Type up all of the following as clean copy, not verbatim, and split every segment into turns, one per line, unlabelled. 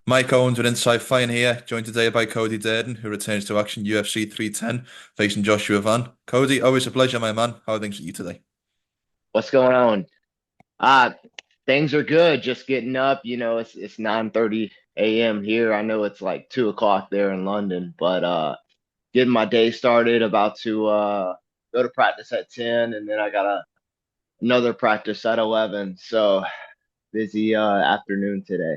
Mike Owens with Inside Fighting here, joined today by Cody Durden, who returns to action UFC 310, facing Joshua Van. Cody, always a pleasure, my man. How are things with you today?
What's going on? Uh, Things are good. Just getting up. It's 9:30 a.m. here. I know it's like 2 o'clock there in London, but getting my day started. About to go to practice at 10, and then I got another practice at 11. So busy afternoon today.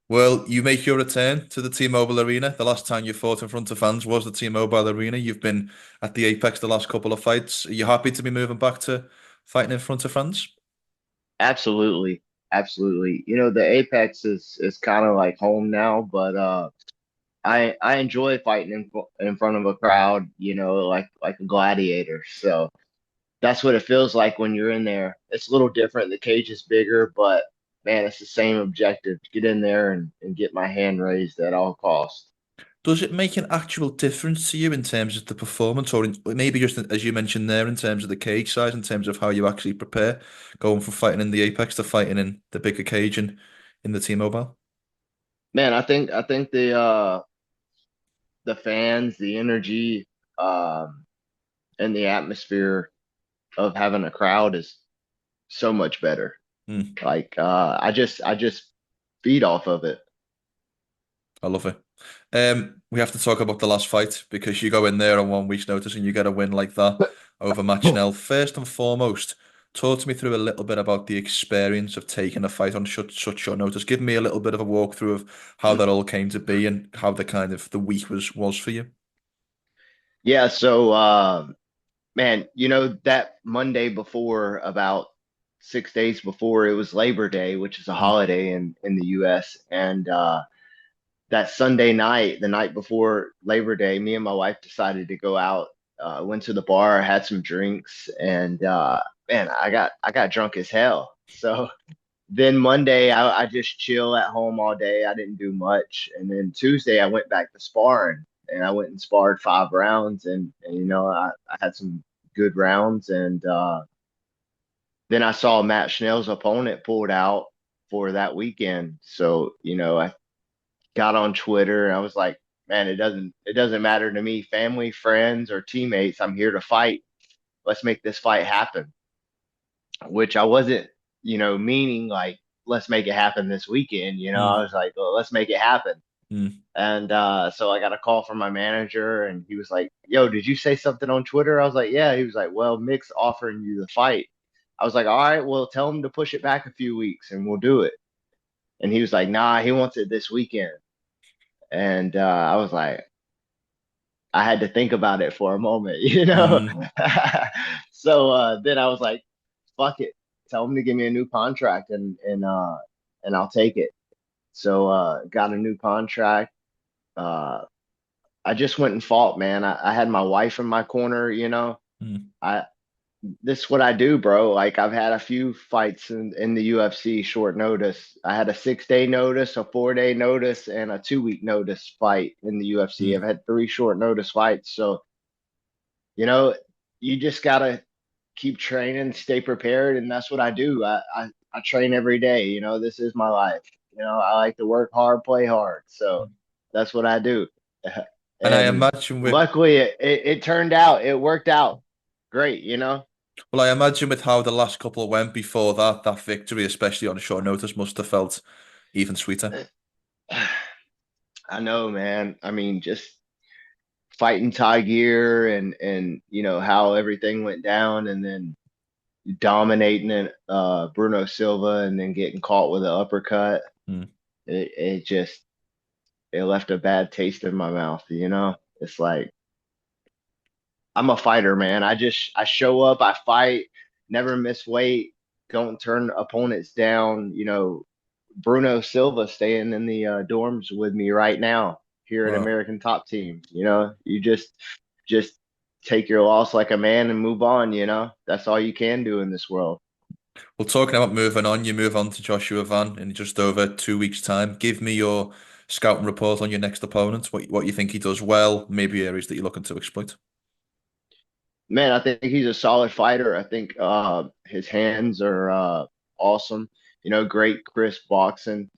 Well, you make your return to the T-Mobile Arena. The last time you fought in front of fans was the T-Mobile Arena. You've been at the Apex the last couple of fights. Are you happy to be moving back to fighting in front of fans?
Absolutely, absolutely. The Apex is kind of like home now, but I enjoy fighting in front of a crowd. Like a gladiator. So. That's what it feels like when you're in there. It's a little different. The cage is bigger, but man, it's the same objective. Get in there and get my hand raised at all costs.
Does it make an actual difference to you in terms of the performance, or maybe just as you mentioned there, in terms of the cage size, in terms of how you actually prepare, going from fighting in the Apex to fighting in the bigger cage and in the T-Mobile?
Man, I think the fans, the energy, um, and the atmosphere of having a crowd is so much better.
Hmm,
Like I just feed off of it.
I love it. We have to talk about the last fight because you go in there on 1 week's notice and you get a win like that over Matt Schnell. First and foremost, talk to me through a little bit about the experience of taking a fight on such short notice. Give me a little bit of a walkthrough of how that all came to be and how the kind of the week was for you.
Yeah, so man, that Monday before, about 6 days before, it was Labor Day, which is a
Mm,
holiday in the US. And that Sunday night, the night before Labor Day, me and my wife decided to go out. Went to the bar, had some drinks, and man, I got drunk as hell. So then Monday, I just chill at home all day. I didn't do much, and then Tuesday I went back to sparring, and I went and sparred 5 rounds, and I had some good rounds, and then I saw Matt Schnell's opponent pulled out for that weekend. So I got on Twitter and I was like, man, it doesn't matter to me, family, friends, or teammates. I'm here to fight. Let's make this fight happen. Which I wasn't, meaning like let's make it happen this weekend. I
mm,
was like, well, let's make it happen.
mm.
And so I got a call from my manager, and he was like, "Yo, did you say something on Twitter?" I was like, "Yeah." He was like, "Well, Mick's offering you the fight." I was like, "All right, well, tell him to push it back a few weeks, and we'll do it." And he was like, "Nah, he wants it this weekend." And I was like, I had to think. About it for a moment.
Mm.
So then I was like, "Fuck it, tell him to give me a new contract, and I'll take it." So got a new contract. Uh, I just went and fought, man. I had my wife in my corner.
Mm.
I This is what I do, bro. Like I've had a few fights in the UFC short notice. I had a 6 day notice, a 4 day notice, and a 2 week notice fight in the UFC. I've
Mm.
had three short notice fights. So, you know, you just gotta keep training, stay prepared, and that's what I do. I train every day. This is my life. I like to work hard, play hard. So that's what I do.
And I
And
imagine with
luckily it turned out, it worked out great.
well, I imagine with how the last couple went before that, that victory, especially on short notice, must have felt even sweeter.
I know, man. I mean, just fighting Tiger and how everything went down, and then dominating it, Bruno Silva, and then getting caught with an uppercut.
Mm.
It just it left a bad taste in my mouth. It's like I'm a fighter, man. I show up, I fight, never miss weight, don't turn opponents down. Bruno Silva staying in the dorms with me right now here at
Wow.
American Top Team. You just take your loss like a man and move on. That's all you can do in this world.
Well, talking about moving on, you move on to Joshua Van in just over 2 weeks' time. Give me your scouting report on your next opponent. What you think he does well, maybe areas that you're looking to exploit.
Man, I think he's a solid fighter. I think his hands are awesome. Great crisp boxing.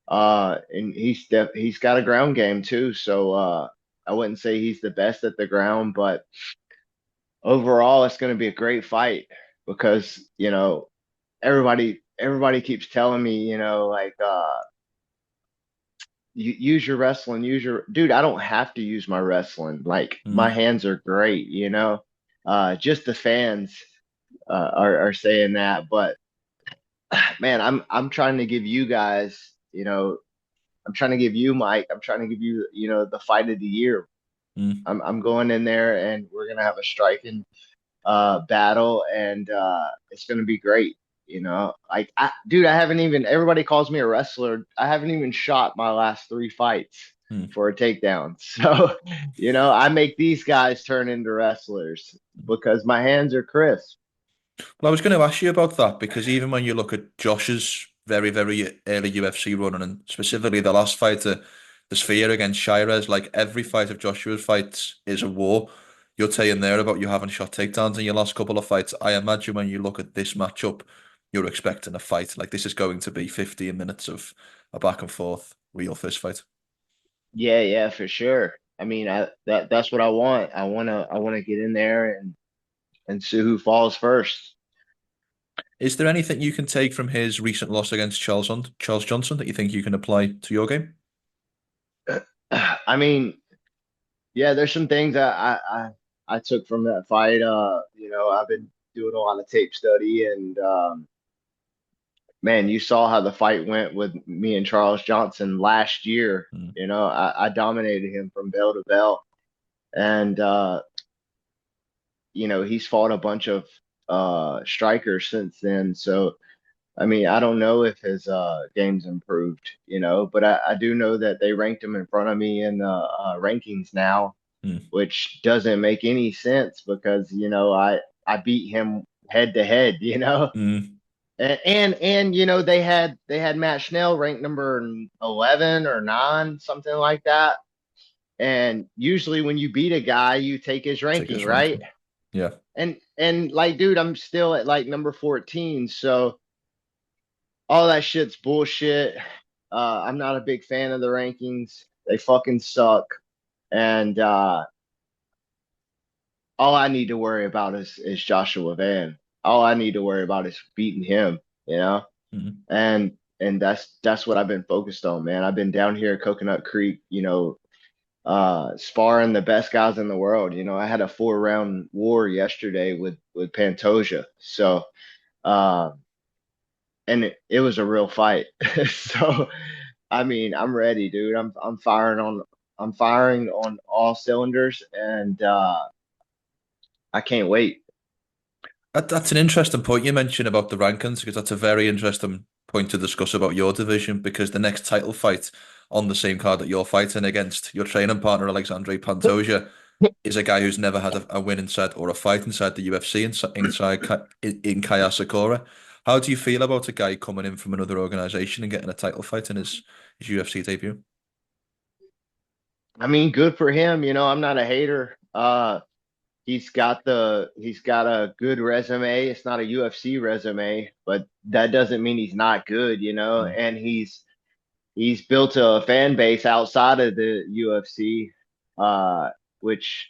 And he's got a ground game too. So I wouldn't say he's the best at the ground, but overall, it's going to be a great fight because everybody keeps telling me, like use your wrestling, use your dude. I don't have to use my wrestling. Like my
Mm,
hands are great, just the fans are saying that, but man, I'm trying to give you guys, I'm trying to give you Mike, I'm trying to give you, the fight of the year.
mm.
I'm going in there and we're gonna have a striking battle, and it's gonna be great. Like dude, I haven't even. Everybody calls me a wrestler. I haven't even shot my last three fights
Mm.
for a takedown. So, I make these guys turn into wrestlers because my hands are crisp.
Well, I was going to ask you about that because even when you look at Josh's very, very early UFC running, and specifically the last fight, the Sphere against Shirez, like every fight of Joshua's fights is a war. You're saying there about you having shot takedowns in your last couple of fights. I imagine when you look at this matchup, you're expecting a fight. Like this is going to be 15 minutes of a back and forth real fist fight.
Yeah, yeah, for sure. I mean, that's what I want. I wanna get in there and see who falls first.
Is there anything you can take from his recent loss against Charles Johnson that you think you can apply to your game?
I mean, yeah, there's some things I took from that fight. I've been doing a lot of tape study, and man, you saw how the fight went with me and Charles Johnson last year.
Mm,
I dominated him from bell to bell, and he's fought a bunch of strikers since then. So I mean, I don't know if his game's improved, but I do know that they ranked him in front of me in the rankings now,
mm,
which doesn't make any sense because I beat him head to head,
mm.
and they had Matt Schnell ranked number 11 or 9, something like that. And usually when you beat a guy, you take his
Take
ranking,
his
right?
ranking. Yeah.
And like, dude, I'm still at like number 14, so all that shit's bullshit. I'm not a big fan of the rankings. They fucking suck. And all I need to worry about is Joshua Van. All I need to worry about is beating him, you know?
Mm,
And that's what I've been focused on, man. I've been down here at Coconut Creek, sparring the best guys in the world. I had a 4-round war yesterday with Pantoja. So uh, and it was a real fight. So I mean, I'm ready, dude. I'm firing on all cylinders, and I can't wait.
That's an interesting point you mentioned about the rankings because that's a very interesting point to discuss about your division because the next title fight on the same card that you're fighting against your training partner Alexandre Pantoja is a guy who's never had a win inside or a fight inside the UFC in Kai Asakura. How do you feel about a guy coming in from another organization and getting a title fight in his UFC debut?
I mean, good for him. I'm not a hater. He's got a good resume. It's not a UFC resume, but that doesn't mean he's not good.
Mm,
And he's built a fan base outside of the UFC, which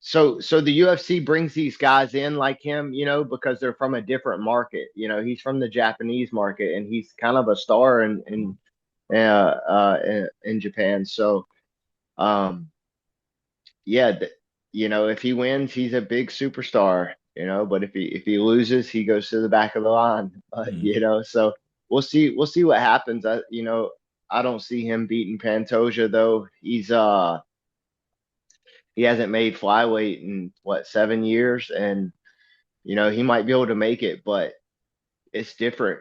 so the UFC brings these guys in like him, because they're from a different market. He's from the Japanese market, and he's kind of a star in Japan. So, um, yeah, if he wins, he's a big superstar. But if he loses, he goes to the back of the line.
mm,
So we'll see what happens. I don't see him beating Pantoja though. He hasn't made flyweight in what, 7 years, and he might be able to make it, but it's different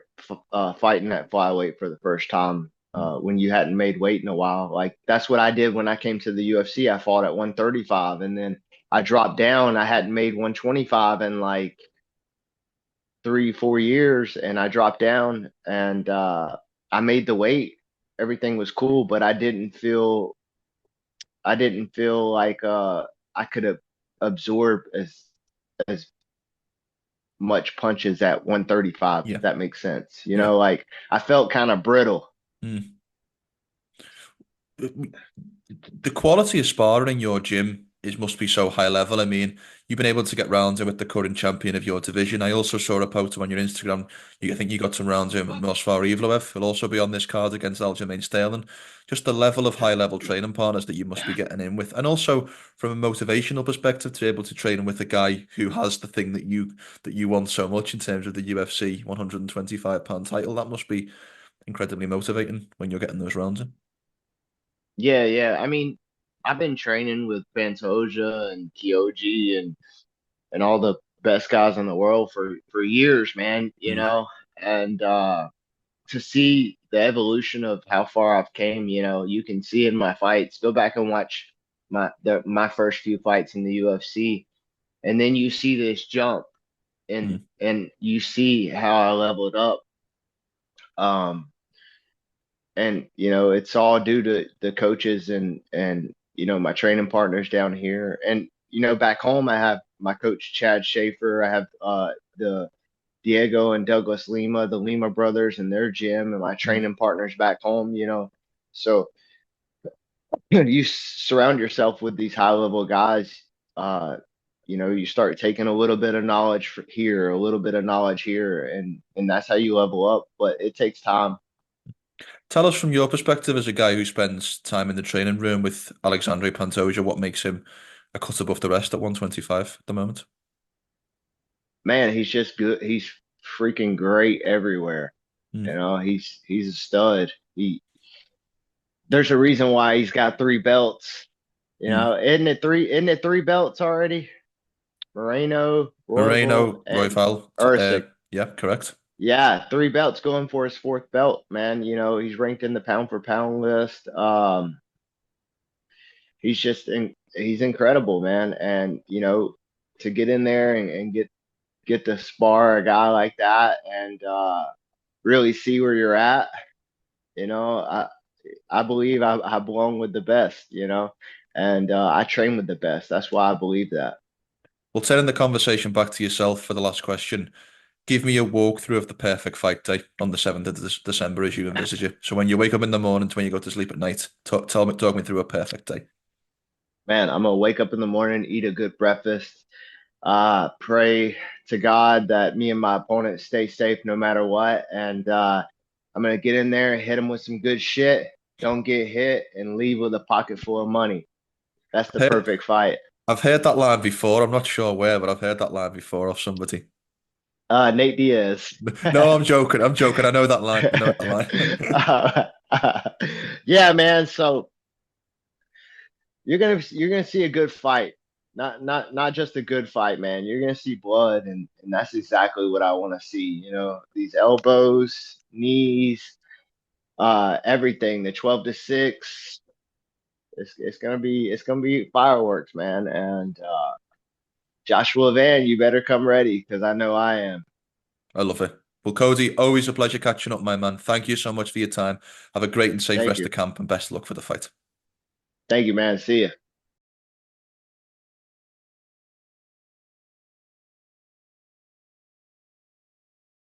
fighting at flyweight for the first time
mm,
when you hadn't made weight in a while. Like that's what I did when I came to the UFC. I fought at 135, and then I dropped down. I hadn't made 125 in like 3 4 years, and I dropped down, and I made the weight. Everything was cool, but I didn't feel like I could have absorbed as much punches at 135, if
Yeah.
that makes sense.
Yeah.
Like I felt kind of brittle.
Mm. The quality of sparring in your gym is must be so high level. I mean, you've been able to get rounds in with the current champion of your division. I also saw a post on your Instagram. I think you got some rounds in with Mosvar Evloev. He'll also be on this card against Aljamain Sterling. Just the level of high level training partners that you must be getting in with, and also from a motivational perspective, to be able to train with a guy who has the thing that you want so much in terms of the UFC 125-pound title. That must be incredibly motivating when you're getting those rounds in.
Yeah, yeah. I mean, I've been training with Pantoja and Kyoji and all the best guys in the world for years, man,
Mm.
and to see the evolution of how far I've came, you can see in my fights. Go back and watch my first few fights in the UFC, and then you see this jump, and
Mm.
you see how I leveled up. Um, and it's all due to the coaches and my training partners down here, and back home I have my coach Chad Schaefer. I have the Diego and Douglas Lima, the Lima brothers, and their gym, and my
Mm.
training partners back home. So you surround yourself with these high level guys. uh you start taking a little bit of knowledge here, a little bit of knowledge here, and that's how you level up, but it takes time.
Tell us from your perspective as a guy who spends time in the training room with Alexandre Pantoja, what makes him a cut above the rest at 125 at the moment?
Man, he's just good. He's freaking great everywhere.
Mm.
He's a stud. There's a reason why he's got three belts.
Mm.
Isn't it three belts already? Moreno, Royval,
Moreno,
and
Royval,
Usyk.
yeah, correct.
Yeah, three belts going for his fourth belt, man. He's ranked in the pound for pound list. He's incredible, man. And to get in there and get to spar a guy like that and really see where you're at, I believe I belong with the best, and I train with the best. That's why I believe that.
Well, turning the conversation back to yourself for the last question, give me a walkthrough of the perfect fight day on the 7th of December as you envisage it. So when you wake up in the morning to when you go to sleep at night, talk me through a perfect day.
Man, I'm gonna wake up in the morning, eat a good breakfast, pray to God that me and my opponent stay safe no matter what, and I'm gonna get in there, hit him with some good shit, don't get hit, and leave with a pocket full of money. That's the
I've
perfect fight.
I've heard that line before. I'm not sure where, but I've heard that line before off somebody.
Nate Diaz.
No, I'm joking. I'm joking. I know that line. I know that line.
uh, yeah, man. So you're gonna see a good fight, not just a good fight, man. You're gonna see blood, and that's exactly what I want to see. These elbows, knees, everything. The 12-6. It's gonna be fireworks, man. And Joshua Van, you better come ready because I know I am.
I love it. Well, Cody, always a pleasure catching up, my man. Thank you so much for your time. Have a great and safe
Thank
rest
you,
of camp and best of luck for the fight.
thank you, man. See ya.